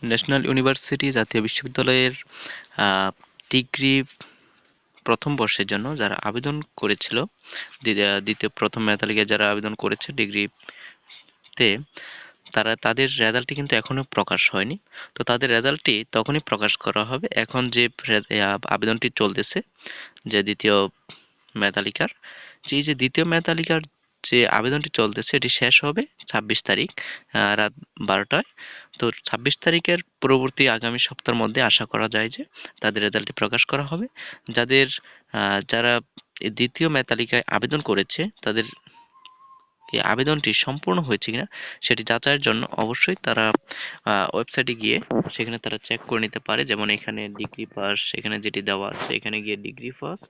National university জাতীয় বিশ্ববিদ্যালয়ের degree প্রথম বর্ষের জন্য যারা আবেদন করেছিল, প্রথম মেধাতালিকায় যারা আবেদন করেছে ডিগ্রিতে, তাদের রেজাল্টটি কিন্তু এখনো প্রকাশ হয়নি। তো তাদের রেজাল্টটি তখনই প্রকাশ করা হবে, এখন যে আবেদনটি চলতেছে, যে দ্বিতীয় মেধাতালিকার, যে দ্বিতীয় মেধাতালিকার যে আবেদনটি চলতেছে এটি শেষ হবে ২৬ তারিখ রাত ১২টায়। তো ২৬ তারিখের পরবর্তী আগামী সপ্তাহের মধ্যে আশা করা যায় যে তাদের রেজাল্টটি প্রকাশ করা হবে। যারা দ্বিতীয় মেধাতালিকায় আবেদন করেছে তাদের এই আবেদনটি সম্পূর্ণ হয়েছে কিনা সেটি যাচাইয়ের জন্য অবশ্যই তারা ওয়েবসাইটে গিয়ে সেখানে তারা চেক করে নিতে পারে। যেমন এখানে ডিগ্রি পাস, এখানে যেটি দেওয়া আছে, এখানে গিয়ে degree first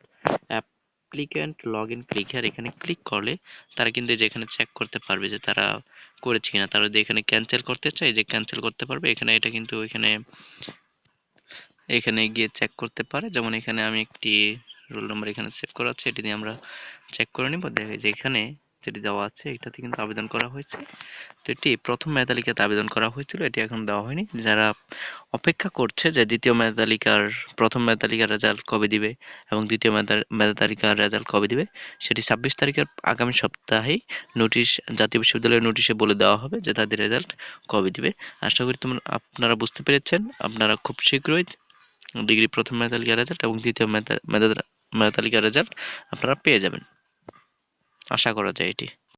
applicant log in click here, এখানে ক্লিক করলে তারা কিন্তু যেখানে চেক করতে পারবে যে তারা করেছে কিনা। তারা যদি এখানে ক্যান্সেল করতে চায়, যে ক্যান্সেল করতে পারবে। এখানে এটা কিন্তু এখানে গিয়ে চেক করতে পারে। যেমন এখানে আমি একটি রোল নাম্বার এখানে সেভ করা আছে, এটি দিয়ে আমরা চেক করে নিব। দেখে যে এখানে যেটি দেওয়া আছে এটাতে কিন্তু আবেদন করা হয়েছে। তো এটি প্রথম মেধাতালিকাতে আবেদন করা হয়েছিল, এটি এখন দেওয়া হয়নি। যারা অপেক্ষা করছে যে দ্বিতীয় মেধাতালিকার প্রথম মেধাতালিকার রেজাল্ট কবে দিবে এবং দ্বিতীয় মেধাতালিকার রেজাল্ট কবে দিবে, সেটি ২৬ তারিখের আগামী সপ্তাহেই নোটিশ, জাতীয় বিশ্ববিদ্যালয়ের নোটিশে বলে দেওয়া হবে যে তাদের রেজাল্ট কবে দিবে। আশা করি আপনারা বুঝতে পেরেছেন। আপনারা খুব শীঘ্রই ডিগ্রি প্রথম মেধাতালিকার রেজাল্ট এবং দ্বিতীয় মেধাতালিকার রেজাল্ট আপনারা পেয়ে যাবেন, আশা করা যায় এটি।